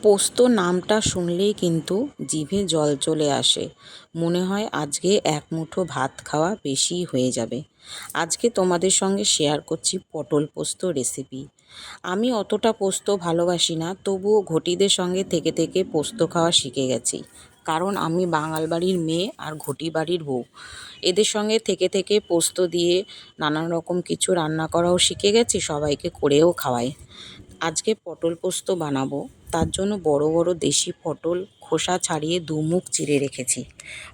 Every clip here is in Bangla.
পোস্ত নামটা শুনলেই কিন্তু জিভে জল চলে আসে। মনে হয় আজকে এক মুঠো ভাত খাওয়া বেশিই হয়ে যাবে। আজকে তোমাদের সঙ্গে শেয়ার করছি পটল পোস্ত রেসিপি। আমি অতটা পোস্ত ভালোবাসি না, তবুও ঘটিদের সঙ্গে থেকে থেকে পোস্ত খাওয়া শিখে গেছি। কারণ আমি বাঙাল বাড়ির মেয়ে আর ঘটি বাড়ির বউ। এদের সঙ্গে থেকে থেকে পোস্ত দিয়ে নানান রকম কিছু রান্না করাও শিখে গেছি, সবাইকে করেও খাওয়াই। আজকে পটল পোস্ত বানাবো, তার জন্য বড় বড় দেশি পটল খোসা ছাড়িয়ে দুমুখ চিড়ে রেখেছি।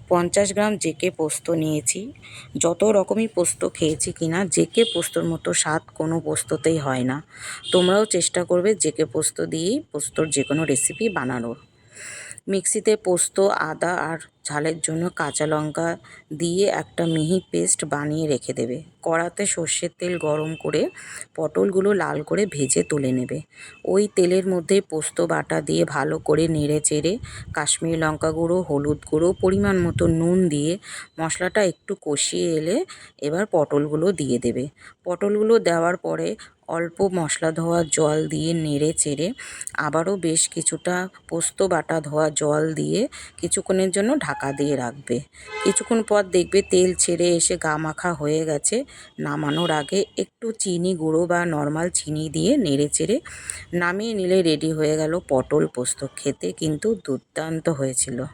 50 গ্রাম জেকে পোস্ত নিয়েছি। যত রকমই পোস্ত খেয়েছি কিনা, জেকে পোস্তর মতো স্বাদ কোনো পোস্ততেই হয় না। তোমরাও চেষ্টা করবে জেকে পোস্ত দিয়েই পোস্তর যে কোনো রেসিপি বানানোর। মিক্সিতে পোস্ত, আদা আর ঝালের জন্য কাঁচা লঙ্কা দিয়ে একটা মিহি পেস্ট বানিয়ে রেখে দেবে। কড়াতে সর্ষের তেল গরম করে পটলগুলো লাল করে ভেজে তুলে নেবে। ওই তেলের মধ্যে পোস্ত বাটা দিয়ে ভালো করে নেড়ে চেড়ে কাশ্মীরি লঙ্কা গুঁড়ো, হলুদ গুঁড়ো, পরিমাণ মতো নুন দিয়ে মশলাটা একটু কষিয়ে এলে এবার পটলগুলো দিয়ে দেবে। পটলগুলো দেওয়ার পরে অল্প মশলা ধোয়া জল দিয়ে নেড়ে চেড়ে আবারও বেশ কিছুটা পোস্ত বাটা ধোয়া জল দিয়ে কিছুক্ষণের জন্য ঢাকা দিয়ে রাখবে। কিছুক্ষণ পর দেখবে তেল ছেড়ে এসে গা মাখা হয়ে গেছে। নামানোর আগে একটু চিনি গুঁড়ো বা নর্মাল চিনি দিয়ে নেড়ে চেড়ে নামিয়ে নিলে রেডি হয়ে গেল পটল পোস্ত। খেতে কিন্তু দুর্দান্ত হয়েছিল।